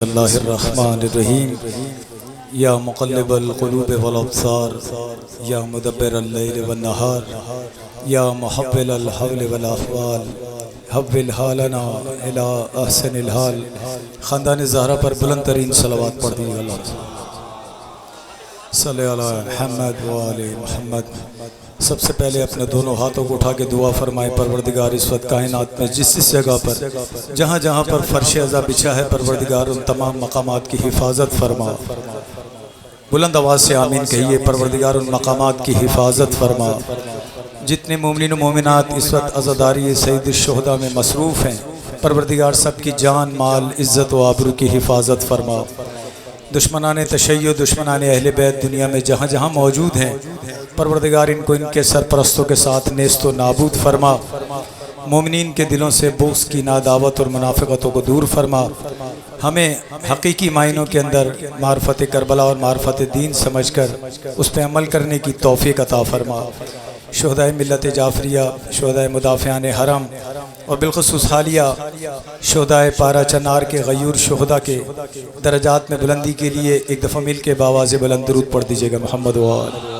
बिस्मिल्लाहिर्रहमानिर्रहीम। या मुक़ल्लिबल क़ुलूब वल अब्सार या मुदब्बिरल लैल वन नहार या मुहव्विलल हव्ल वल अहवाल हव्विल हालना इला अहसनिल हाल। ख़ानदान ज़हरा पर बुलंद तरीन सलावत पढ़ दी। सल्ले अला मुहम्मद व आले मुहम्मद। सबसे पहले अपने दोनों हाथों को उठा के दुआ फरमाए, परवरदिगार इस वक्त कायनात में जिस जगह पर जहाँ जहाँ पर फर्श अज़ा बिछा है, परवरदिगार उन तमाम मकामात की हिफाजत फरमा। बुलंद आवाज़ से आमीन कहिए। परवरदिगार उन मकामात की हिफाजत फरमा। जितने मोमिनीन मोमिनात इस वक्त अज़ादारी सईद शुहदा में मसरूफ़ हैं, परवरदिगार सबकी जान माल इज़्ज़त व आबरू की हिफाजत फरमा। दुश्मनाने तशय्युद दुश्मनाने अहले बैत दुनिया में जहाँ जहाँ मौजूद हैं, परवरदिगार इनको इनके सरपरस्तों के साथ नेस्त व नाबूद फरमा। मोमिनीन के दिलों से बुग़्ज़ की नादावत और मुनाफ़िक़तों को दूर फरमा। हमें हकीकी मायनों के अंदर मार्फत करबला और मार्फत दीन समझकर उस पर अमल करने की तौफ़ीक़ अता फरमा। शुहदाए मिल्लत जाफ़रिया, शुहदाए मुदाफ़ियान हरम और बिलख़ुसूस हालिया शुहदाए पारा चनार के गयूर शुहदा के दरजात में बुलंदी के लिए एक दफ़ा मिल के बावाज़ बुलंद दुरूद पढ़ दीजिएगा। मोहम्मद व आले।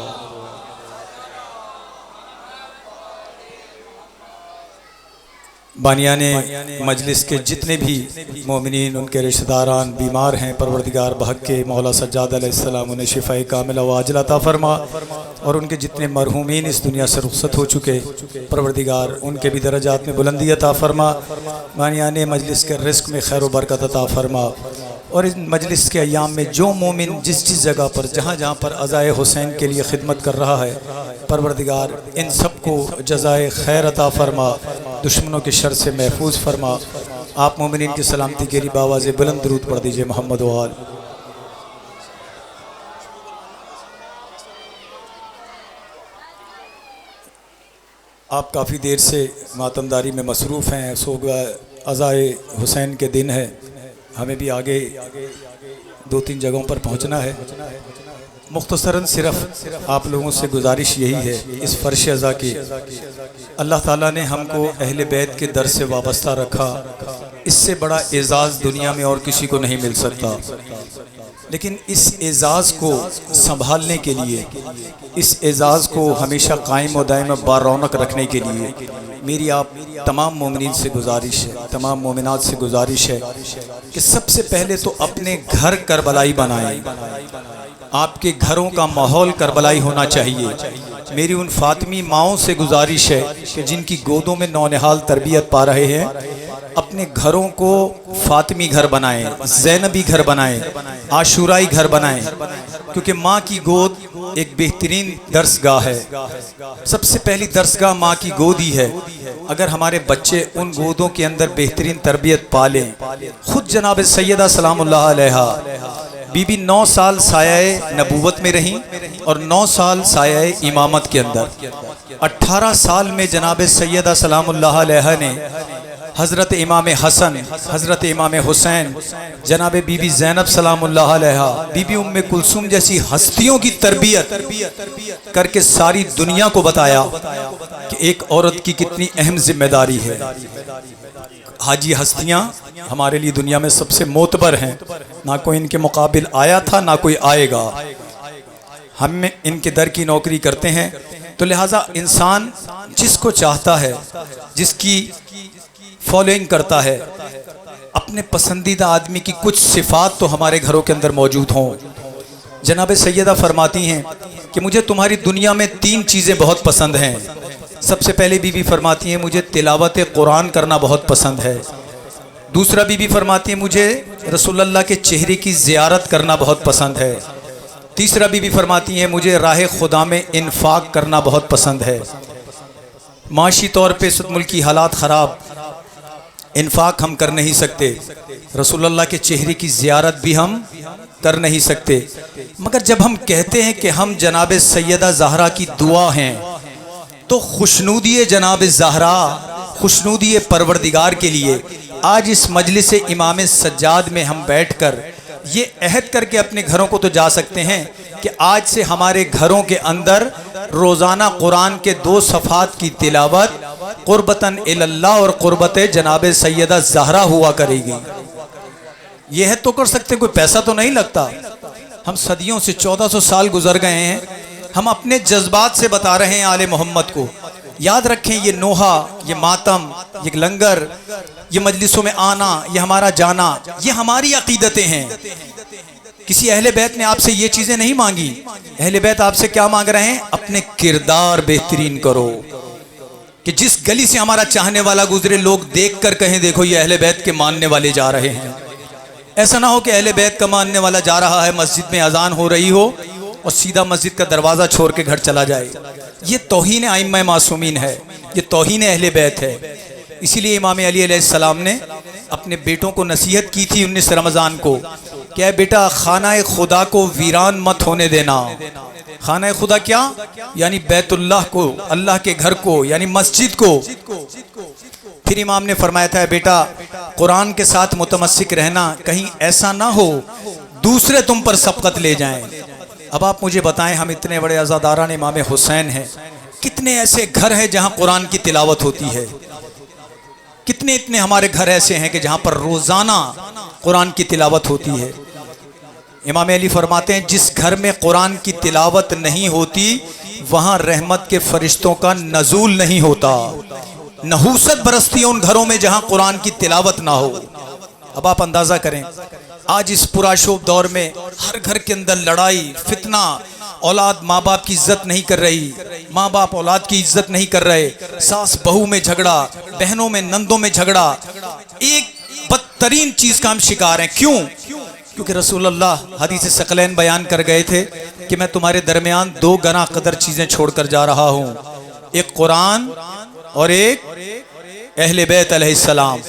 बानियाने मजलिस के जितने भी मोमिनीन, उनके रिश्तेदारान बीमार हैं, परवरदिगार बहक के मौला सज्जाद अलैहिस्सलाम उन्हें शिफ़ाए कामिला व आजिला अता फरमा। और उनके जितने मरहूमीन इस दुनिया से रुखसत हो चुके, परवरदिगार उनके भी दरजात में बुलंदी अता फरमा। बानियाने मजलिस के रिज़्क़ में खैर व बरकत अता फरमा। और इस मजलिस के अयाम में जो मोमिन जिस जिस जगह पर जहाँ जहाँ पर अज़ाए हुसैन के लिए खिदमत कर रहा है, परवरदिगार इन सब को जज़ाए खैर अता फरमा, दुश्मनों के शर से महफूज फरमा। आप मोमिनीन की सलामती के लिए बावाज़ बुलंद दुरूद पढ़ दीजिए। मोहम्मद व आले। आप काफ़ी देर से मातमदारी में मसरूफ़ हैं। अज़ाए हुसैन के दिन है, हमें भी आगे 2-3 जगहों पर पहुंचना है। मुख्तसरन सिर्फ आप लोगों से गुजारिश यही है, इस फ़र्श अज़ा की अल्लाह ताला ने हमको अहले बैत के दर से वाबस्ता रखा। इससे बड़ा एज़ाज़ दुनिया में और किसी को नहीं मिल सकता। लेकिन इस एज़ाज़ को संभालने के लिए, इस एज़ाज़ को हमेशा कायम व दायम बारौनक रखने के लिए मेरी आप तमाम मोमिनीन से गुजारिश है, तमाम मोमिनात से गुजारिश है कि सबसे पहले तो अपने घर करबलाई बनाएं। आपके घरों का माहौल करबलाई होना चाहिए। मेरी उन फातिमी माओं से गुजारिश है कि जिनकी गोदों में नौनिहाल तरबियत पा रहे हैं, अपने घरों को फातिमी घर बनाएं, ज़ैनबी घर बनाएं, आशुराई घर बनाएं, क्योंकि माँ की गोद एक बेहतरीन दर्सगाह है। सबसे पहली दर्सगाह माँ की गोद ही है। अगर हमारे बच्चे उन गोदों के अंदर बेहतरीन तरबियत पालें, खुद जनाब सैयदा सलामुल्लाह अलैहा बीबी 9 साल साये नबूवत में रहीं और 9 साल साये इमामत के अंदर। 18 साल में जनाब सैयदा सलामुल्लाह अलैहा ने हज़रत इमाम हसन, हज़रत इमाम हुसैन, जनाब बीबी ज़ैनब सलामुल्लाह अलैहा, बीबी उम्मे कुलसूम जैसी हस्तियों की तरबियत करके सारी दुनिया को बताया कि एक औरत की कितनी अहम जिम्मेदारी है। हाजी हस्तियाँ हमारे लिए दुनिया में सबसे मोतबर हैं, ना कोई इनके मुकाबिल आया था ना कोई आएगा। हम इनके दर की नौकरी करते हैं, तो लिहाजा इंसान जिसको चाहता है, जिसकी फॉलोइंग करता है, अपने पसंदीदा आदमी की कुछ सिफात तो हमारे घरों के अंदर मौजूद हों। जनाब सैयदा फरमाती हैं कि मुझे तुम्हारी दुनिया में 3 चीज़ें बहुत पसंद हैं। सबसे पहले बीबी फरमाती हैं मुझे तिलावत कुरान करना बहुत पसंद है। दूसरा बीबी फरमाती है मुझे रसूलुल्लाह के चेहरे की ज़ियारत करना बहुत पसंद है। तीसरा बीबी फरमाती हैं मुझे राह खुदा में इन्फाक करना बहुत पसंद है। माशी तौर पे इस मुल्क की हालात ख़राब, इन्फाक हम कर नहीं सकते, रसूलुल्लाह के चेहरे की ज़ियारत भी हम कर नहीं सकते। मगर जब हम कहते हैं कि हम जनाब सैयदा ज़हरा की दुआ हैं, तो खुशनूदी जनाब ज़हरा, खुशनूदी परवरदिगार के लिए आज इस मजलिस इमाम सज्जाद में हम बैठकर ये अहद करके अपने घरों को तो जा सकते हैं कि आज से हमारे घरों के अंदर रोज़ाना कुरान के 2 सफ़ात की तिलावत क़ुर्बतन इल्लल्लाह और क़ुर्बत जनाब सैयदा ज़हरा हुआ करेगी। ये है तो कर सकते, कोई पैसा तो नहीं लगता। हम सदियों से 1400 साल गुजर गए हैं, हम अपने जज्बात से बता रहे हैं आले मोहम्मद को। याद रखें, ये नोहा, ये मातम, ये लंगर, ये मजलिसों में आना, ये हमारा जाना, ये हमारी अकीदतें हैं। किसी अहले बैत ने आपसे ये चीजें नहीं मांगी। अहले बैत आपसे क्या मांग रहे हैं? अपने किरदार बेहतरीन करो, कि जिस गली से हमारा चाहने वाला गुजरे लोग देख कर कहें देखो ये अहले बैत के मानने वाले जा रहे हैं। ऐसा ना हो कि अहले बैत का मानने वाला जा रहा है, मस्जिद में अजान हो रही हो और सीधा मस्जिद का दरवाज़ा छोड़ के घर चला जाए। ये तौहीन आइम्मा मासूमीन है, ये तौहीन अहले बैत है। इसीलिए इमाम अली अलैहिस्सलाम ने अपने बेटों को नसीहत की थी 19 रमज़ान को, क्या बेटा खाना खुदा को वीरान मत होने देना। खाना खुदा क्या? यानी बैतुल्लाह को, अल्लाह के घर को, यानी मस्जिद को। फिर इमाम ने फरमाया था, बेटा कुरान के साथ मुतमस्सिक रहना, कहीं ऐसा ना हो दूसरे तुम पर सबकत ले जाएं। अब आप मुझे बताएं, हम इतने बड़े अज़ादारान इमाम हुसैन हैं, कितने ऐसे घर हैं जहां कुरान की तिलावत होती है? कितने इतने हमारे घर ऐसे हैं कि जहां पर रोजाना कुरान की तिलावत होती है। इमाम अली फरमाते हैं, जिस घर में कुरान की तिलावत नहीं होती वहां रहमत के फरिश्तों का नज़ूल नहीं होता। नहूसत बरसती है उन घरों में जहां कुरान की तिलावत ना हो। अब आप अंदाजा करें, आज इस पुराशोभ दौर में हर घर के अंदर लड़ाई, फितना, औलाद माँ बाप की इज्जत नहीं कर रही, माँ बाप औलाद की इज्जत नहीं कर रहे, सास बहू में झगड़ा, बहनों में नंदों में झगड़ा। एक बदतरीन चीज का हम शिकार हैं। क्यों? क्योंकि रसूलुल्लाह हदीस सकलैन बयान कर गए थे कि मैं तुम्हारे दरमियान 2 गना कदर चीजें छोड़कर जा रहा हूं, एक कुरान और एक अहले बैत अलैहिस्सलाम।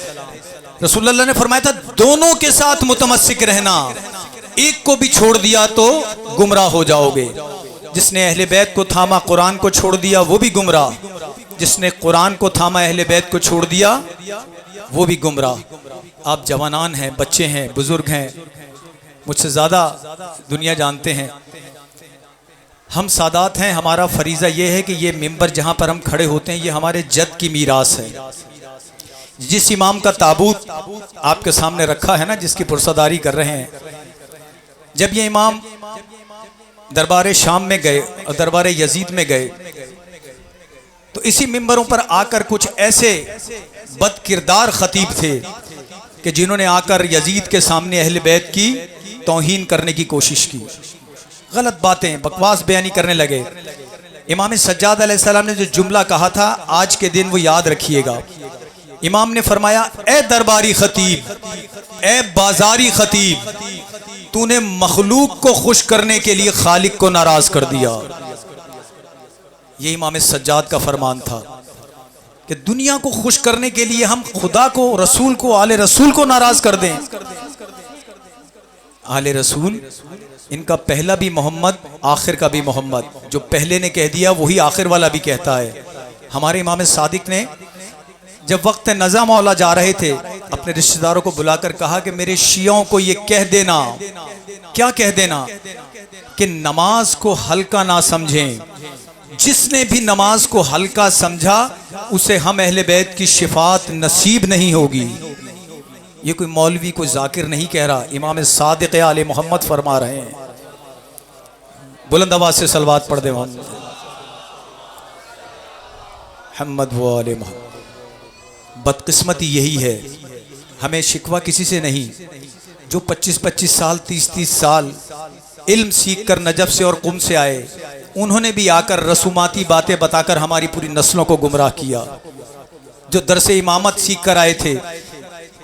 रसूलुल्लाह ने फरमाया था, दोनों के साथ मुतमस्सिक रहना, एक को भी छोड़ दिया तो गुमराह हो जाओगे। जिसने अहले बैत को थामा, कुरान को छोड़ दिया, वो भी गुमराह। जिसने कुरान को थामा, अहले बैत को छोड़ दिया, वो भी गुमराह। आप जवानान हैं, बच्चे हैं, बुजुर्ग हैं, मुझसे ज़्यादा दुनिया जानते हैं। हम सादात हैं, हमारा फरीज़ा ये है कि ये मिंबर जहाँ पर हम खड़े होते हैं ये हमारे जद की मीरास है। जिस इमाम का ताबूत आपके सामने रखा है ना, जिसकी पुरसदारी कर रहे हैं, जब ये इमाम दरबार शाम में गए और दरबार यजीद में गए तो इसी मिंबरों पर आकर कुछ ऐसे बदकिरदार खतीब थे कि जिन्होंने आकर यजीद के सामने अहले बैत की तौहीन करने की कोशिश की, गलत बातें, बकवास बयानी करने लगे। इमाम सज्जाद अलैहिस्सलाम ने जो जुमला कहा था, आज के दिन वो याद रखिएगा। इमाम ने फरमाया, ए दरबारी खतीब, ए बाजारी खतीब, तूने मखलूक को खुश करने के लिए खालिक को नाराज कर दिया। ये इमाम सज्जाद का फरमान था कि दुनिया को खुश करने के लिए हम खुदा को, रसूल को, आले रसूल को नाराज कर दें। आले रसूल, इनका पहला भी मोहम्मद, आखिर का भी मोहम्मद। जो पहले ने कह दिया वही आखिर वाला भी कहता है। हमारे इमाम सादिक ने जब वक्त नज़ा मौला जा रहे थे, अपने रिश्तेदारों को बुलाकर कहा कि मेरे शियों को ये कह देना, क्या कह देना, कि नमाज को हल्का ना समझें। जिसने भी नमाज को हल्का समझा उसे हम अहले बैत की शिफात नसीब नहीं होगी। ये कोई मौलवी, कोई जाकिर नहीं कह रहा, इमाम सादिक आले मोहम्मद फरमा रहे हैं। बुलंद आवाज से सलवात पढ़ दे मोहम्मद व आले मोहम्मद। बदकिस्मती यही है, हमें शिकवा किसी से नहीं। जो 25-25 साल, 30-30 साल इल्म सीख कर नजफ से और कुम से आए, उन्होंने भी आकर रसूमाती बातें बताकर हमारी पूरी नस्लों को गुमराह किया। जो दरसे इमामत सीख कर आए थे,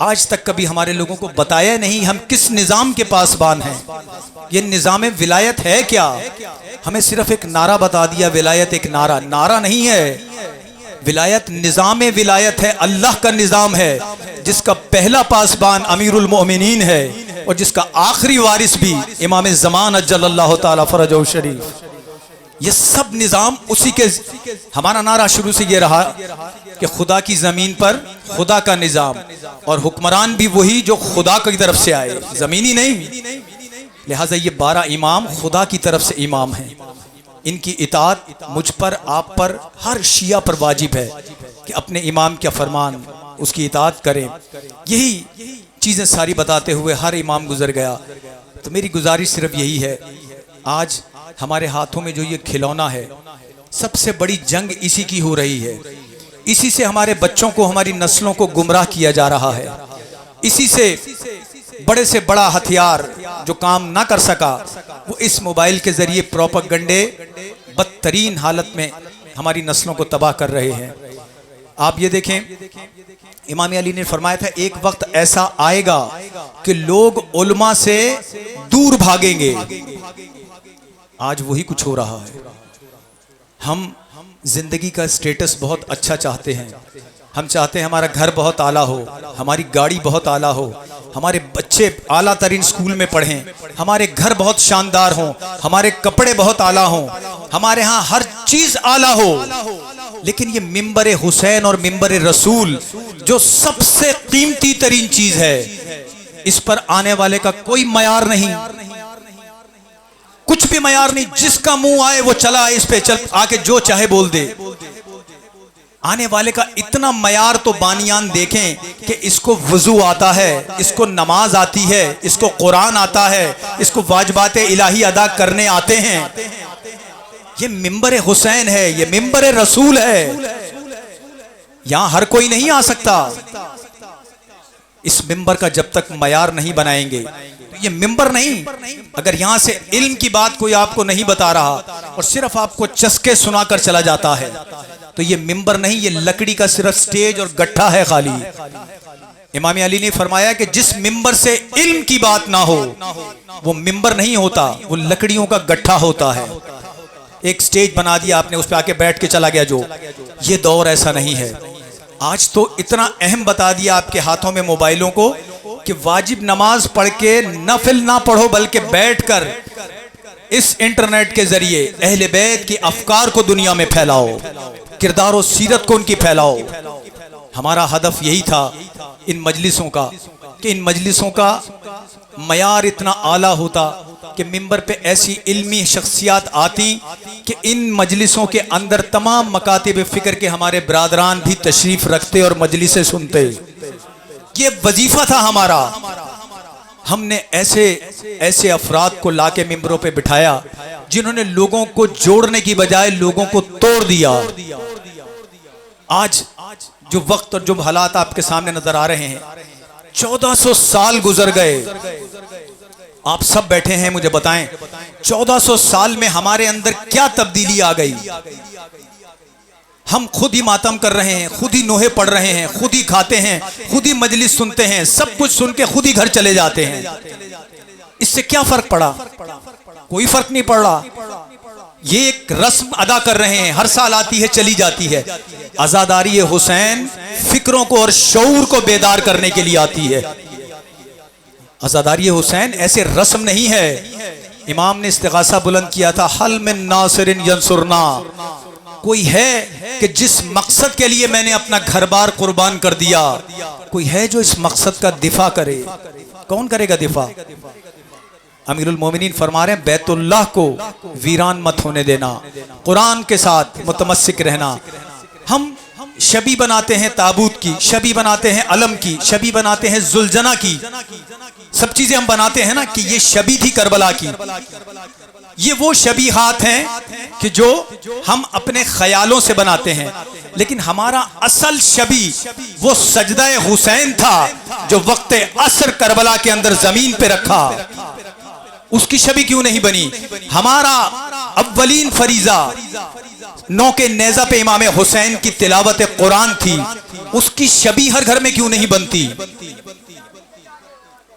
आज तक कभी हमारे लोगों को बताया नहीं हम किस निज़ाम के पासबान हैं। ये निज़ाम विलायत है क्या? हमें सिर्फ एक नारा बता दिया, विलायत एक नारा, नारा नहीं है। विलायत निज़ाम विलायत है, अल्लाह का निज़ाम है, जिसका पहला पासबान अमीरुल मोमिनीन है और जिसका आखिरी वारिस भी इमाम ज़मान अज्जलल्लाहु ताला फरजहु शरीफ। ये सब निज़ाम उसी के। हमारा नारा शुरू से ये रहा कि खुदा की ज़मीन पर खुदा का निज़ाम, और हुक्मरान भी वही जो खुदा की तरफ से आए, ज़मीनी नहीं। लिहाजा ये 12 इमाम खुदा की तरफ से इमाम हैं। इनकी इताअत मुझ पर, आप पर, हर शिया पर वाजिब है कि अपने इमाम का फरमान, उसकी इताअत करें। यही चीज़ें सारी बताते हुए हर इमाम गुजर गया। तो मेरी गुजारिश सिर्फ यही है, आज हमारे हाथों में जो ये खिलौना है, सबसे बड़ी जंग इसी की हो रही है। इसी से हमारे बच्चों को, हमारी नस्लों को गुमराह किया जा रहा है। इसी से बड़े से बड़ा हथियार जो काम ना कर सका, वो इस मोबाइल के जरिए प्रोपेगेंडे बदतरीन हालत में हमारी नस्लों को तबाह कर रहे हैं। आप ये देखें, इमाम अली ने फरमाया था, एक वक्त ऐसा आएगा कि लोग उलमा से दूर भागेंगे। आज वही कुछ हो रहा है। हम जिंदगी का स्टेटस बहुत अच्छा चाहते हैं। हम चाहते हैं हमारा घर बहुत आला हो, हमारी गाड़ी बहुत आला हो, हमारे बच्चे आला तरीन स्कूल में पढ़ें, हमारे घर बहुत शानदार हों, हमारे कपड़े बहुत आला हों, हमारे यहाँ हर चीज आला हो। लेकिन ये मिंबर हुसैन और मिंबर रसूल जो सबसे कीमती तरीन चीज है, इस पर आने वाले का कोई मयार नहीं, कुछ भी मयार नहीं। जिसका मुंह आए वो चला इस पे चल आके जो चाहे बोल दे। आने वाले का इतना मयार तो बानियान देखें कि इसको वुजू आता है, इसको नमाज आती है, इसको कुरान आता है, इसको वाजिबात इलाही अदा करने आते हैं। ये मिंबर हुसैन है, ये मिंबर रसूल है। यहां हर कोई नहीं आ सकता। इस मिंबर का जब तक मयार नहीं बनाएंगे तो ये मिंबर नहीं। अगर यहां से इल्म की बात कोई आपको नहीं बता रहा और सिर्फ आपको चस्के सुनाकर चला जाता है, तो ये मिंबर नहीं, ये लकड़ी का सिर्फ स्टेज और गट्ठा है खाली। इमाम अली ने फरमाया कि जिस मिंबर से इल्म की बात ना हो वो मिंबर नहीं होता, वो लकड़ियों का गट्ठा होता है। एक स्टेज बना दिया आपने, उस पे आके बैठ के चला गया जो। ये दौर ऐसा नहीं है। आज तो इतना अहम बता दिया आपके हाथों में मोबाइलों को कि वाजिब नमाज पढ़ के नफिल ना पढ़ो, बल्कि बैठकर इस इंटरनेट के जरिए अहले बैत की अफकार को दुनिया में फैलाओ, किरदार और सीरत को उनकी फैलाओ। हमारा हदफ यही था इन मजलिसों का कि इन मजलिसों का मयार इतना आला होता कि मिंबर पे ऐसी इल्मी शख्सियात आती कि इन मजलिसों के अंदर तमाम मकातिब फिक्र के हमारे ब्रादरान भी तशरीफ रखते और मजलिसें सुनते। ये वजीफा था हमारा। हमने ऐसे ऐसे अफराद को लाके मिंबरों पे बिठाया जिन्होंने लोगों को जोड़ने की बजाय लोगों को तोड़ दिया। आज जो वक्त और जो हालात आपके सामने नजर आ रहे हैं, 1400 साल गुजर गए। आप सब बैठे हैं, मुझे बताएं 1400 साल में हमारे अंदर क्या तब्दीली आ गई। हम खुद ही मातम कर रहे हैं, खुद ही नोहे पढ़ रहे हैं, खुद ही खाते हैं, खुद ही मजलिस सुनते हैं, सब कुछ सुन के खुद ही घर चले जाते हैं। इससे क्या फर्क पड़ा? कोई फर्क नहीं पड़ रहा। ये एक रस्म अदा कर रहे हैं, हर साल आती है चली जाती है। आजादारी हुसैन फिक्रों को और शऊर को बेदार करने के लिए आती है। आजादारी हुसैन ऐसे रस्म नहीं है। इमाम ने इस्तिगासा बुलंद किया था, हल मिन नासिरिन यंसुरना। कोई है कि जिस मकसद के लिए मैंने अपना घर बार कुर्बान कर दिया, कोई है जो इस मकसद का दिफा करे? कौन करेगा दिफा? अमीरुल मोमिनीन फरमा रहे हैं, बैतुल्लाह को वीरान मत होने देना, कुरान के साथ मुतमस्सिक रहना। हम शबी बनाते हैं ताबूत की, शबी बनाते हैं अलम की, शबी बनाते हैं जुलजना की, सब चीजें हम बनाते हैं ना कि ये शबी थी करबला की। ये वो शबी हाथ हैं कि जो हम अपने ख्यालों से बनाते हैं, लेकिन हमारा असल शबी वो सजदा हुसैन था जो वक्त असर करबला के अंदर जमीन पे रखा। उसकी शबी क्यों नहीं बनी? हमारा अव्वलीन फरीजा नौ के नेजा पे इमाम हुसैन की तिलावत कुरान थी, उसकी शबी हर घर में क्यों नहीं बनती?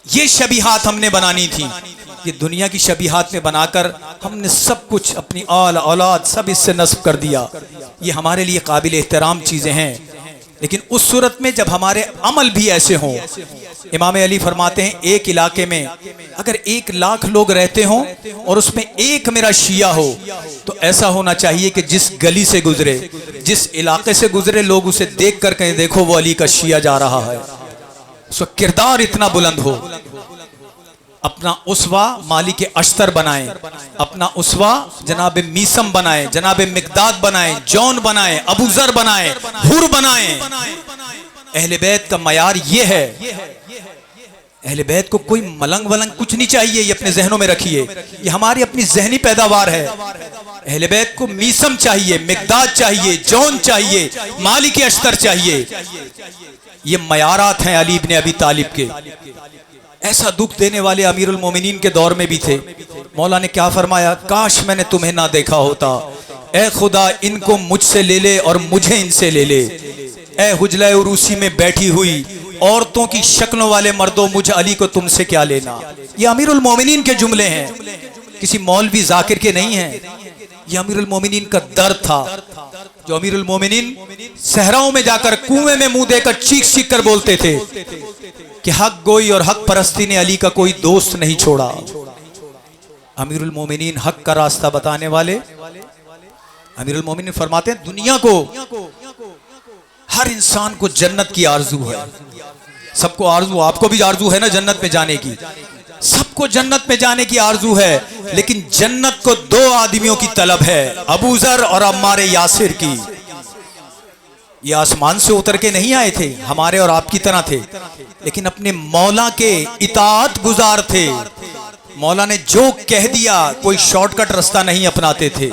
ये शबीहात हमने बनानी थी। ये दुनिया की शबीहात में बनाकर हमने सब कुछ, अपनी औलाद सब इससे नस्ब कर दिया। ये हमारे लिए काबिल एहतराम चीजें हैं, लेकिन उस सूरत में जब हमारे अमल भी ऐसे हों। इमाम अली फरमाते हैं, एक इलाके में अगर 1 लाख लोग रहते हों और उसमें एक मेरा शिया हो, तो ऐसा होना चाहिए कि जिस गली से गुजरे, जिस इलाके से गुजरे, लोग उसे देख कर कहें, देखो वो अली का शिया जा रहा है। उसका किरदार इतना बुलंद हो। अपना उसवा मालिक अश्तर बनाएं, अपना उसवा जनाब मीसम बनाएं, जनाब मिकदाद बनाएं, जौन बनाएं, अबू जर बनाएं, हुर बनाएं। अहले बैत का मयार ये है। अहले बैत को कोई मलंग वलंग कुछ नहीं चाहिए, ये अपने जहनों में रखिए, ये हमारी अपनी जहनी पैदावार है। अहले बैत को मीसम चाहिए, मिकदाद चाहिए, जौन चाहिए, मालिक अश्तर चाहिए। ये मयारात हैं अली इब्ने अबी तालिब के। ऐसा दुख देने वाले अमीरुल मोमिनीन के दौर में भी थे। मौला ने क्या फरमाया, काश मैंने तुम्हें ना देखा होता, ए खुदा इनको मुझसे ले ले और मुझे इनसे ले ले। ए हुजला उरूसी में बैठी हुई औरतों की शक्लों वाले मर्दों, मुझे अली को तुमसे क्या लेना। ये अमीरुल मोमिनीन के जुमले हैं, किसी मौलवी जाकिर के नहीं हैं। ये अमीरुल मोमिनीन का दर्द था, जो अमीरुल मोमिनीन सहराओं में जाकर कुएं में मुंह देकर चीख चीख कर बोलते थे कि हक गोई और हक परस्ती ने अली का कोई दोस्त नहीं छोड़ा। अमीरुल मोमिनीन हक का रास्ता बताने वाले। अमीरुल मोमिनीन फरमाते हैं, दुनिया को, हर इंसान को जन्नत की आरजू है। सबको आरजू, आपको भी आरजू है ना जन्नत में जाने की, सबको जन्नत में जाने की आरजू है। लेकिन जन्नत को दो आदमियों की तलब है, अबू जर और अम्मार यासिर की। ये आसमान से उतर के नहीं आए थे, हमारे और आपकी तरह थे, लेकिन अपने मौला के इताअत गुजार थे। मौला ने जो कह दिया, कोई शॉर्टकट रास्ता नहीं अपनाते थे,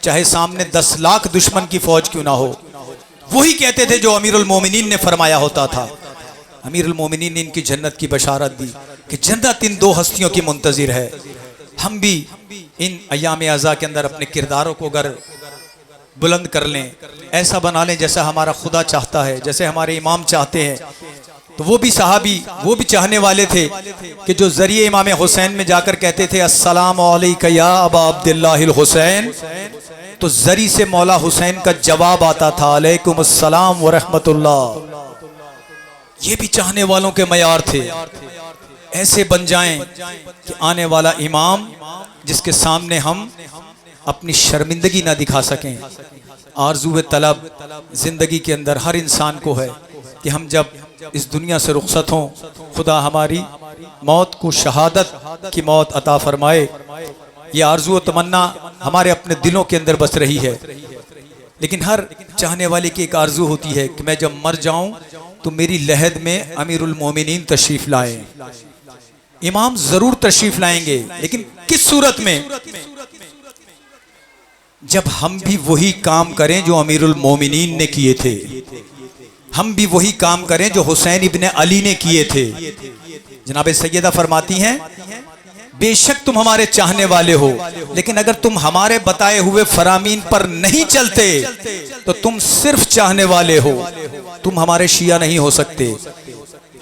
चाहे सामने 10 लाख दुश्मन की फौज क्यों ना हो। वही कहते थे जो अमीरुल मोमिनीन ने फरमाया होता था। अमीरुल मोमिनीन ने इनकी जन्नत की बशारत दी कि जन्नत इन दो हस्तियों की मुंतजिर है। हम भी इन अय्याम अज़ा के अंदर अपने किरदारों को अगर बुलंद कर लें, ऐसा बना लें जैसा हमारा खुदा चाहता है, जैसे हमारे इमाम चाहते हैं, तो वो भी सहाबी, वो भी चाहने वाले थे कि जो जरिए इमाम हुसैन में जाकर कहते थे अस्सलामु अलैका या अबा अब्दुल्लाहिल हुसैन, तो जरी से मौला हुसैन का जवाब आता था अलैकुम अस्सलाम व रहमतुल्लाह। ये भी चाहने वालों के मयार थे। ऐसे बन जाएं कि आने वाला इमाम जिसके सामने हम अपनी शर्मिंदगी ना दिखा सकें। आरज़ू तलब जिंदगी के अंदर हर इंसान को है कि हम जब इस दुनिया से रुखसत हों, खुदा हमारी मौत को शहादत की मौत अता फरमाए। ये आरज़ू व तमन्ना हमारे अपने दिलों के अंदर बस रही है, लेकिन हर चाहने वाले की एक आरज़ू होती है कि मैं जब मर जाऊं तो मेरी लहद में अमीरुल मोमिनीन तशरीफ लाएं। इमाम जरूर तशरीफ लाएंगे, लेकिन किस सूरत में? जब हम भी वही काम करें जो अमीरुल मोमिनीन ने किए थे, हम भी वही काम करें जो हुसैन इब्ने अली ने किए थे। जनाब सैयदा फरमाती हैं, बेशक तुम हमारे चाहने वाले हो, लेकिन अगर तुम हमारे बताए हुए फरामीन पर नहीं चलते तो तुम सिर्फ चाहने वाले हो, तुम हमारे शिया नहीं हो सकते।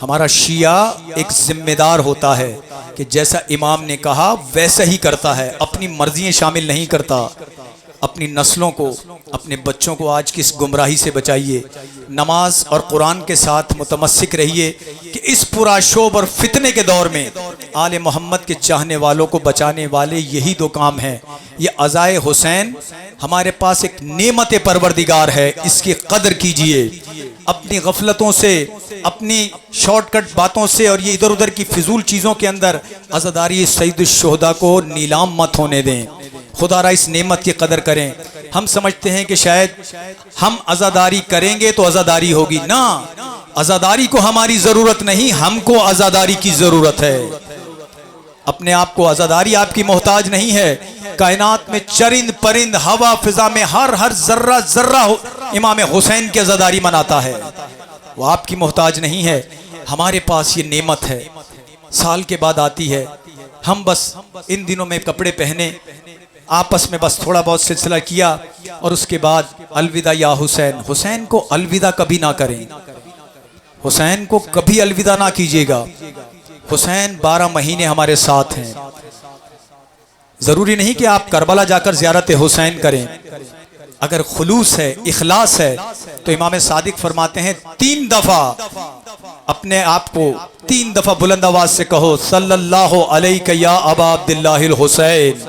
हमारा शिया एक जिम्मेदार होता है कि जैसा इमाम ने कहा वैसा ही करता है, अपनी मर्जियां शामिल नहीं करता। अपनी नस्लों को, अपने बच्चों को आज की इस गुमराही से बचाइए। नमाज और कुरान के साथ मुतमस्सिक रहिए कि इस पुरा शोब और फितने के दौर में आले मोहम्मद के चाहने वालों को बचाने वाले यही दो काम हैं। ये अज़ाए हुसैन हमारे पास एक नेमत परवरदिगार है, इसकी कदर कीजिए। अपनी गफलतों से, अपनी शॉर्टकट बातों से और ये इधर उधर की फिजूल चीज़ों के अंदर अज़ादारी सैयदुश शुहदा को नीलाम मत होने दें। खुदारा इस नेमत की कदर करें। हम समझते हैं कि शायद हम अज़ादारी करेंगे तो अज़ादारी होगी, ना, अज़ादारी को हमारी ज़रूरत नहीं, हमको अज़ादारी की ज़रूरत है। अपने आप को, अज़ादारी आपकी मोहताज नहीं है। कायनात में चरिंद परिंद, हवा फिजा में हर जर्रा जर्रा इमाम हुसैन की अज़ादारी मनाता है, वो आपकी मोहताज नहीं है। हमारे पास ये नेमत है, साल के बाद आती है। हम बस इन दिनों में कपड़े पहने, आपस में बस थोड़ा बहुत सिलसिला किया और उसके बाद अलविदा या हुसैन। हुसैन को अलविदा कभी ना करें, हुसैन को कभी अलविदा ना कीजिएगा। हुसैन 12 महीने हमारे साथ हैं। जरूरी नहीं कि आप करबला जाकर ज़ियारत हुसैन करें। अगर खुलूस है, इखलास है, तो इमाम सादिक फरमाते हैं 3 दफा अपने आप को 3 दफा बुलंद आवाज से कहो सल्लल्लाहु अलैका या अबा अब्दुल्लाहिल हुसैन।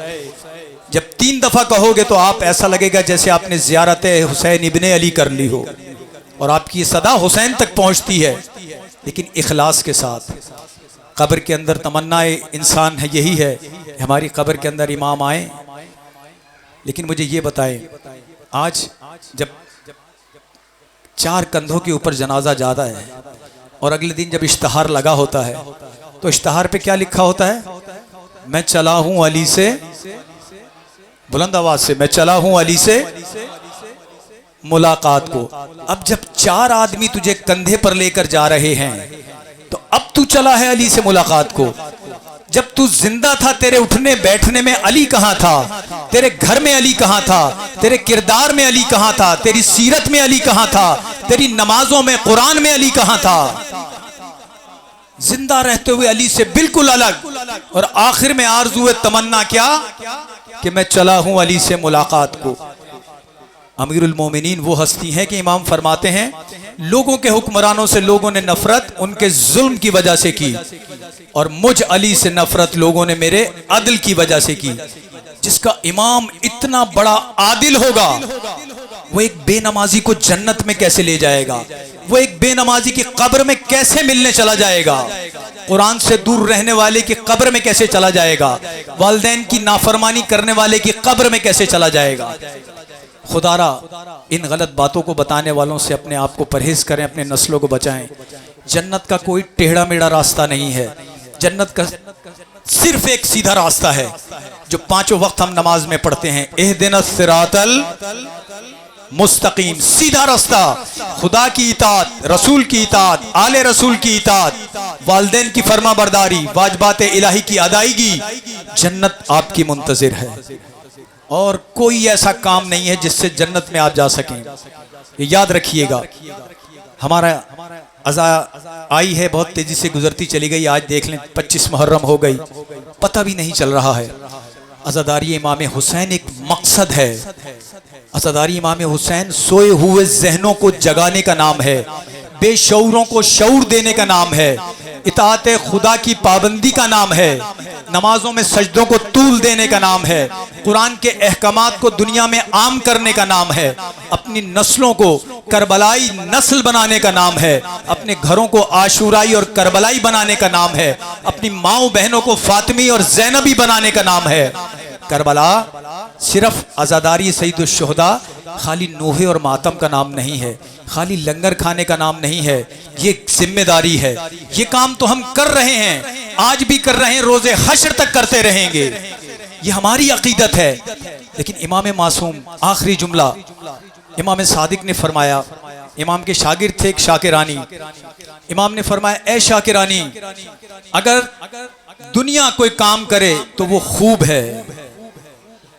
जब 3 दफा कहोगे तो आप ऐसा लगेगा जैसे आपने ज़ियारत हुसैन इब्ने अली कर ली हो, और आपकी सदा हुसैन तक पहुंचती है, लेकिन इखलास के साथ। कब्र के अंदर तमन्ना इंसान है यही है, हमारी कब्र के अंदर इमाम आए। लेकिन मुझे ये बताएं, आज जब 4 कंधों के ऊपर जनाजा ज़्यादा है और अगले दिन जब इश्तहार लगा होता है तो इश्तहार पे क्या लिखा होता है? मैं चला हूं अली से, बुलंद आवाज से, मैं चला हूं अली से मुलाकात को। अब जब 4 आदमी तुझे कंधे पर लेकर जा रहे हैं तो अब तू चला है अली से मुलाकात को। जब तू जिंदा था तेरे उठने बैठने में अली कहां था? तेरे घर में अली कहां था? तेरे किरदार में अली कहां था? तेरी सीरत में अली कहां था? तेरी नमाजों में, कुरान में अली कहां था? जिंदा रहते हुए अली से बिल्कुल अलग, और आखिर में आरज़ू तमन्ना क्या कि मैं चला हूं अली से मुलाकात को। अमीरुल मोमिनीन वो हस्ती हैं कि इमाम फरमाते हैं, लोगों के हुक्मरानों से लोगों ने नफरत उनके जुल्म की वजह से की, और मुझ अली से नफरत लोगों ने मेरे अदल की वजह से की। जिसका इमाम इतना बड़ा आदिल होगा, वो एक बेनमाजी को जन्नत में कैसे ले जाएगा? वो एक बेनमाजी की कब्र में कैसे मिलने चला जाएगा? कुरान से दूर रहने वाले की कब्र में कैसे चला जाएगा? वालिदैन की नाफरमानी करने वाले की कब्र में कैसे चला जाएगा? खुदारा इन गलत बातों को बताने वालों से अपने आप को परहेज करें, अपने नस्लों को बचाएं। जन्नत का कोई टेढ़ा मेढ़ा रास्ता नहीं है। जन्नत का सिर्फ एक सीधा रास्ता है जो 5 वक्त हम नमाज में पढ़ते हैं, इहदिनस सिरातल मुस्तकीम, सीधा रास्ता। खुदा की इताअत, रसूल की इताअत, आले रसूल की इताअत, वालिदैन की फर्माबरदारी, वाजिबात इलाही की अदायगी, जन्नत आपकी मुंतजिर है। और कोई ऐसा काम नहीं है जिससे जन्नत में आप जा सकें। ये याद रखिएगा। हमारा अज़ा आई है, बहुत तेजी से गुजरती चली गई। आज देख लें 25 मुहर्रम हो गई, पता भी नहीं चल रहा है। अज़ादारी इमाम हुसैन एक मकसद है। अज़ादारी इमाम हुसैन सोए हुए जहनों को जगाने का नाम है, बेशऊरों को शऊर देने का नाम है, इताअत खुदा की पाबंदी का नाम है, नमाजों में सजदों को तूल देने का नाम है, कुरान के अहकामात को दुनिया में आम करने का नाम है, अपनी नस्लों को करबलाई नस्ल बनाने का नाम है, अपने घरों को आशुराई और करबलाई बनाने का नाम है, अपनी माओ बहनों को फातिमी और ज़ैनबी बनाने का नाम है। करबला सिर्फ आज़ादारी सईदुल शुहदा खाली नोहे और मातम का नाम नहीं है, खाली लंगर खाने का नाम नहीं है। ये जिम्मेदारी है। ये काम तो हम कर रहे हैं, आज भी कर रहे हैं, रोजे हश्र तक करते रहेंगे। ये हमारी अकीदत है। लेकिन इमाम मासूम आखिरी जुमला इमाम सादिक ने फरमाया, इमाम के शागिर्द थे एक शाकिरानी, इमाम ने फरमाया, ए शाकिरानी, अगर दुनिया कोई काम करे तो वो खूब है।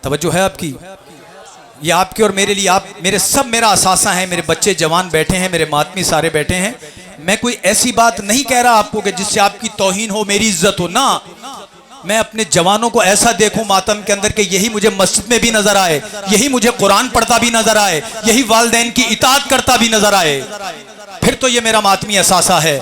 तवज्जो है आपकी? ये आपके और मेरे लिए, आप मेरे सब मेरा असासा है। मेरे बच्चे जवान बैठे हैं, मेरे मातमी सारे बैठे हैं। मैं कोई ऐसी बात नहीं कह रहा आपको कि जिससे आपकी तौहीन हो, मेरी इज्जत हो ना। मैं अपने जवानों को ऐसा देखूं मातम के अंदर कि यही मुझे मस्जिद में भी नजर आए, यही मुझे कुरान पढ़ता भी नजर आए, यही वालिदैन की इताअत करता भी नजर आए, फिर तो ये मेरा मातमी असासा है।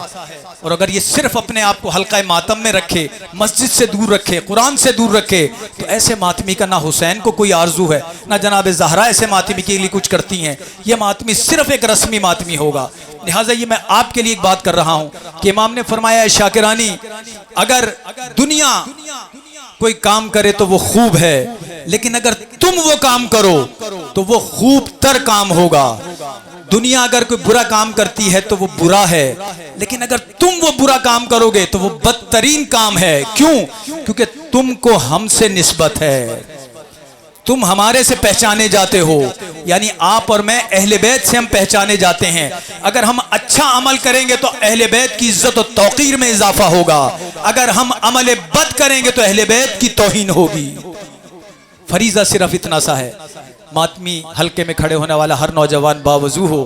और अगर ये सिर्फ अपने आप को हल्का मातम में रखे, मस्जिद से दूर रखे, कुरान से दूर रखे, तो ऐसे मातमी का ना हुसैन को कोई आरजू है, ना जनाब ज़हरा ऐसे मातमी के लिए कुछ करती हैं। ये मातमी सिर्फ एक रस्मी मातमी होगा। लिहाजा ये मैं आपके लिए एक बात कर रहा हूँ कि इमाम ने फरमाया है, शाकिरानी, अगर दुनिया कोई काम करे तो वो खूब है, लेकिन अगर तुम वो काम करो तो वो खूब तर काम होगा। दुनिया अगर कोई बुरा काम करती है तो वो बुरा है, लेकिन अगर तुम वो बुरा काम करोगे तो वो बदतरीन काम है। क्यों? क्योंकि तुमको हमसे निस्बत है, तुम हमारे से पहचाने जाते हो। यानी आप और मैं अहले बैत से हम पहचाने जाते हैं। अगर हम अच्छा अमल करेंगे तो अहले बैत की इज्जत और तौकीर में इजाफा होगा। अगर हम अमल बद करेंगे तो अहले बैत की तौहीन होगी। फरीजा सिर्फ इतना सा है, मातमी हल्के में खड़े होने वाला हर नौजवान बावजू हो,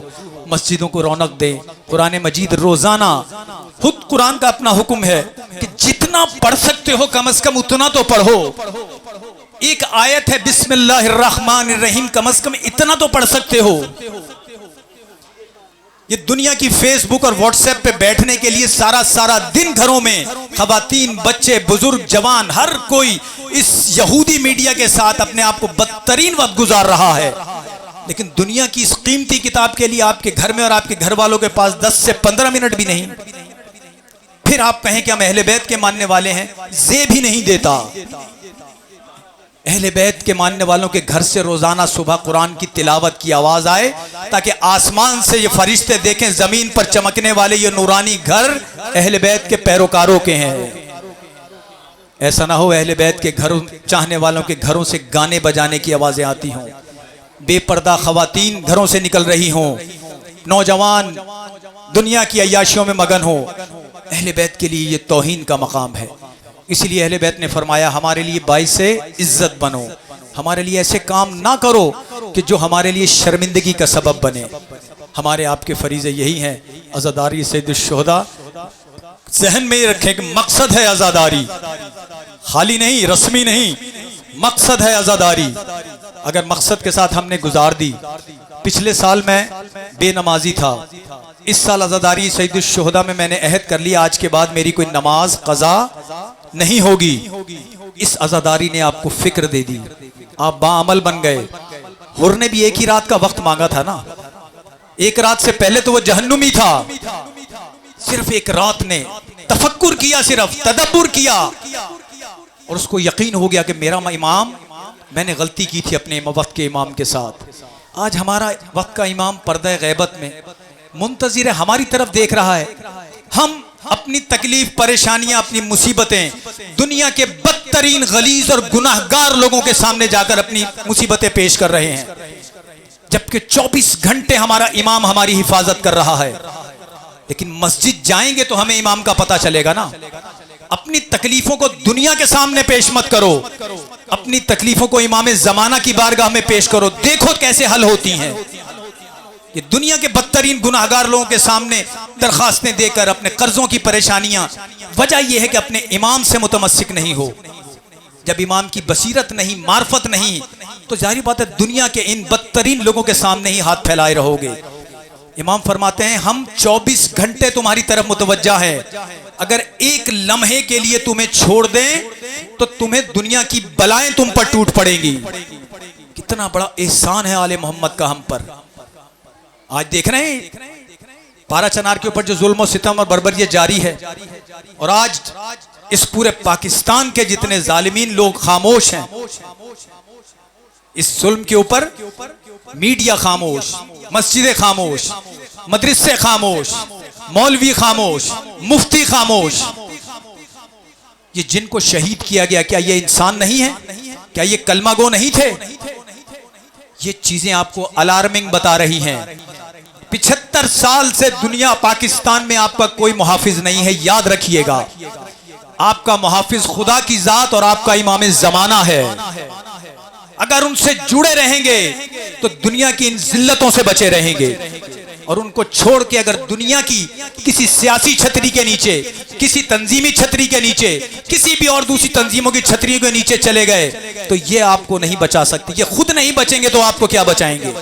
मस्जिदों को रौनक दे। कुरान मजीद रोजाना, खुद कुरान का अपना हुक्म है कि जितना पढ़ सकते हो कम से कम उतना तो पढ़ो। एक आयत है बिस्मिल्लाहिर्रहमानिर्रहीम, कम से कम इतना तो पढ़ सकते हो। ये दुनिया की फेसबुक और व्हाट्सएप पे बैठने के लिए सारा दिन घरों में खवातीन, बच्चे, बुजुर्ग, जवान, हर कोई इस यहूदी मीडिया के साथ अपने आप को बदतरीन वक्त गुजार रहा है। लेकिन दुनिया की इस कीमती किताब के लिए आपके घर में और आपके घर वालों के पास 10 से 15 मिनट भी नहीं। फिर आप कहें कि हम अहले बैत के मानने वाले हैं, जे भी नहीं देता। अहले बैत के मानने वालों के घर से रोजाना सुबह कुरान की तिलावत की आवाज आए, ताकि आसमान से ये फरिश्ते देखें जमीन पर चमकने वाले ये नूरानी घर अहले बैत के पैरोकारों के हैं। ऐसा ना हो अहले बैत के घरों चाहने वालों के घरों से गाने बजाने की आवाजें आती हों, बेपर्दा खवातीन घरों से निकल रही हों, नौजवान दुनिया की अय्याशियों में मगन हो। अहले बैत के लिए ये तौहीन का मकाम है। इसलिए अहले बैत ने फरमाया हमारे लिए बाइस इज्जत बनो, हमारे लिए ऐसे काम ना करो कि जो हमारे लिए शर्मिंदगी का सबब बने। हमारे आपके फरीज़े यही हैं, अज़ादारी सैयदुश्शुहदा जहन में रखें कि मकसद है अज़ादारी, खाली नहीं, रस्मी नहीं, मकसद है अज़ादारी। अगर मकसद के साथ हमने गुजार दी, पिछले साल मैं बेनमाजी था, इस साल अज़ादारी सैयदुश्शुहदा में मैंने अहद कर लिया आज के बाद मेरी कोई नमाज कज़ा नहीं होगी। इस अज़ादारी ने आपको फिक्र दे दी, आप बाअमल बन गए। हुर ने भी एक ही रात का वक्त मांगा था ना, एक रात से पहले तो वो जहन्नुमी था। सिर्फ एक रात ने तफक्कुर किया, सिर्फ तदब्बुर किया और उसको यकीन हो गया कि मेरा इमाम, मैंने गलती की थी अपने वक्त के इमाम के साथ। आज हमारा वक्त का इमाम पर्दा गैबत में मुंतज़िर है, हमारी तरफ देख रहा है। हम अपनी तकलीफ, परेशानियां, अपनी मुसीबतें दुनिया के बदतरीन गलीज और गुनाहगार लोगों के सामने जाकर अपनी मुसीबतें पेश कर रहे हैं, जबकि 24 घंटे हमारा इमाम हमारी हिफाजत कर रहा है। लेकिन मस्जिद जाएंगे तो हमें इमाम का पता चलेगा ना। अपनी तकलीफों को दुनिया के सामने पेश मत करो, अपनी तकलीफों को इमाम ज़माना की बारगाह में पेश करो, देखो कैसे हल होती हैं। ये दुनिया के बदतरीन गुनाहगार लोगों के सामने दरखास्तें देकर अपने कर्जों की परेशानियां, वजह यह है कि अपने इमाम से मुतमस्सिक नहीं हो। जब इमाम की बसीरत नहीं, मार्फत नहीं, तो जाहिर बात है दुनिया के इन बदतरीन लोगों के सामने ही हाथ फैलाए रहोगे। इमाम फरमाते हैं हम 24 घंटे तुम्हारी तरफ मुतवज्जा है, अगर एक लम्हे के लिए तुम्हें छोड़ दें तो तुम्हें दुनिया की बलाएं तुम पर टूट पड़ेंगी। कितना बड़ा एहसान है आले मोहम्मद का हम पर। आज देख रहे हैं पारा चनार के ऊपर जो जुल्म सितम और बर्बरियत जारी है, और आज इस पूरे पाकिस्तान के जितने जालिमीन लोग खामोश हैं, इस जुल्म के ऊपर मीडिया खामोश, मस्जिदें खामोश, मदरसे खामोश, मौलवी खामोश, मुफ्ती खामोश। ये जिनको शहीद किया गया, क्या ये इंसान नहीं है? क्या ये कलमागो नहीं थे? ये चीजें आपको अलार्मिंग बता रही हैं। 75 साल से दुनिया पाकिस्तान में आपका कोई मुहाफिज नहीं है, याद रखिएगा। आपका मुहाफिज खुदा की जात और आपका इमाम ज़माना है। अगर उनसे जुड़े रहेंगे तो दुनिया की इन जिल्लतों से बचे रहेंगे, और उनको छोड़ के अगर दुनिया की किसी सियासी छतरी के नीचे, किसी तंजीमी छतरी के नीचे, किसी भी और दूसरी तंजीमों की छतरी के नीचे चले गए तो ये आपको नहीं बचा सकती। ये खुद नहीं बचेंगे तो आपको क्या बचाएंगे?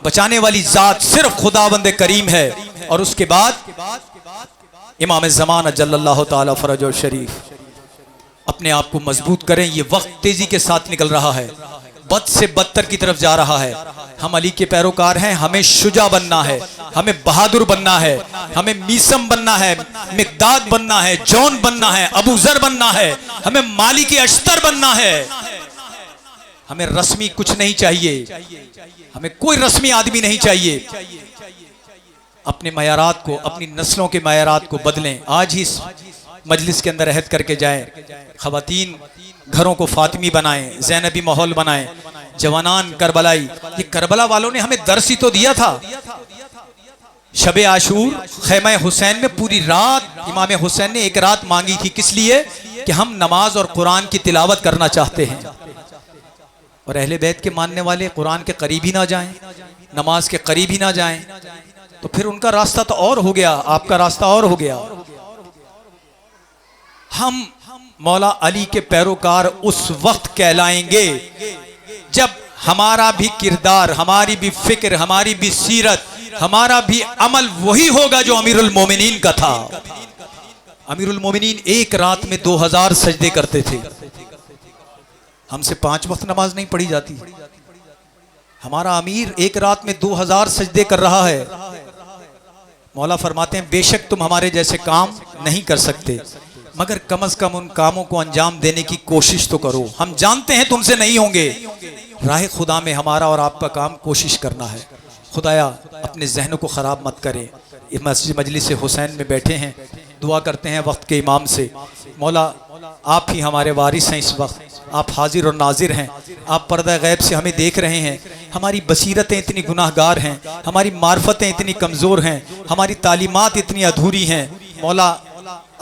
बचाने वाली जात सिर्फ खुदावंद करीम है, और उसके बाद इमाम ज़माना जल्लल्लाहु ताला फरजो शरीफ। अपने आप को मजबूत करें, ये वक्त तेजी के साथ निकल रहा है, बद से बदतर की तरफ जा रहा है। हम अली के पैरोकार हैं, हमें शुजा बनना है, हमें बहादुर बनना है, हमें मीसम बनना है, मिकदाद बनना है, जौन बनना है, अबू जर बनना है, हमें मालिक अश्तर बनना है। हमें रस्मी कुछ नहीं चाहिए, हमें कोई रस्मी आदमी नहीं चाहिए। अपने मयारात को, अपनी नस्लों के मयारात को बदलें। आज ही इस मजलिस के अंदर अहद करके जाएं। खवातीन घरों को फातिमी बनाएं, ज़ैनबी माहौल बनाएं। जवानान करबलाई, ये करबला वालों ने हमें दर्स ही तो दिया था। शबे आशूर खैमा हुसैन में पूरी रात इमाम हुसैन ने एक रात मांगी थी, किस लिए? कि हम नमाज और कुरान की तिलावत करना चाहते हैं। और अहले बैत के मानने वाले कुरान के करीब ही ना जाएं, नमाज के करीब ही ना जाएं, तो फिर उनका रास्ता तो और हो गया, आपका रास्ता और हो गया। हम मौला अली के पैरोकार उस वक्त कहलाएंगे जब हमारा भी किरदार, हमारी भी फिक्र, हमारी भी सीरत, हमारा भी अमल वही होगा जो अमीरुल मोमिनीन का था। अमीरुल मोमिनीन एक रात में 2000 सजदे करते थे। हमसे 5 वक्त नमाज नहीं पढ़ी जाती। हमारा अमीर एक रात में 2000 सजदे कर रहा है। मौला फरमाते हैं बेशक तुम हमारे जैसे काम नहीं कर सकते, मगर कम अज कम उन कामों को अंजाम देने की कोशिश तो करो। हम जानते हैं तुमसे नहीं होंगे, राह खुदा में हमारा और आपका काम कोशिश करना है। खुदाया अपने जहनों को ख़राब मत करें। मजलिस हुसैन में बैठे हैं, दुआ करते हैं वक्त के इमाम से, मौला आप ही हमारे वारिस हैं, इस वक्त आप हाजिर और नाजिर हैं, आप पर्दा गैब से हमें देख रहे हैं। हमारी बसीरतें इतनी गुनाहगार हैं, हमारी मार्फतें इतनी कमज़ोर हैं, हमारी तालीमात इतनी अधूरी हैं। मौला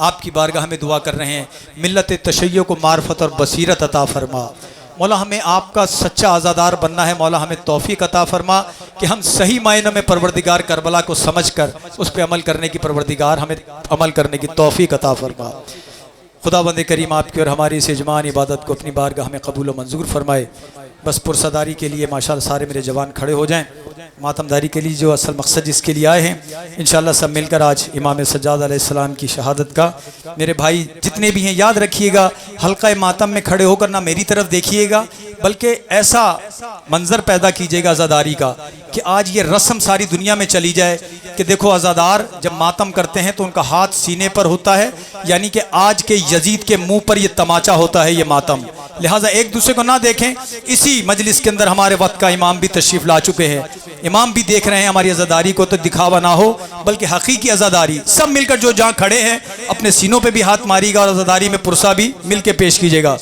आपकी बारगाह में दुआ कर रहे हैं, मिल्लत तशय्यो को मार्फत और बसीरत अता फरमा। मौला हमें आपका सच्चा आज़ादार बनना है। मौला हमें तौफीक अता फरमा कि हम सही मायनों में परवरदिगार करबला को समझकर उस पर अमल करने की परवरदिगार हमें अमल करने की तौफीक अता फरमा। खुदावंद करीम आपकी और हमारी इस इजमान इबादत को अपनी बारगाह में कबूल व मंजूर फरमाए। बस पुरसदारी के लिए माशाअल्लाह सारे मेरे जवान खड़े हो जाएं। मातमदारी के लिए जो असल मकसद जिसके लिए आए हैं, इंशाअल्लाह सब मिलकर आज इमाम सज्जाद अलैहिस्सलाम की शहादत का, मेरे भाई जितने भी हैं याद रखिएगा, हल्का मातम में खड़े होकर ना मेरी तरफ देखिएगा, बल्कि ऐसा मंजर पैदा कीजिएगा आज़ादारी का कि आज ये रस्म सारी दुनिया में चली जाए कि देखो आज़ादार जब मातम करते हैं तो उनका हाथ सीने पर होता है, यानी कि आज के यजीद के मुंह पर ये तमाचा होता है, ये मातम। लिहाजा एक दूसरे को ना देखें। इसी मजलिस के अंदर हमारे वक्त का इमाम भी तशरीफ़ ला चुके हैं, इमाम भी देख रहे हैं हमारी आज़ादारी को, तो दिखावा ना हो बल्कि हकीकी आज़ादारी। सब मिलकर जो जहाँ खड़े हैं अपने सीनों पे भी हाथ मारिएगा और आज़ादारी में पुरसा भी मिल के पेश कीजिएगा।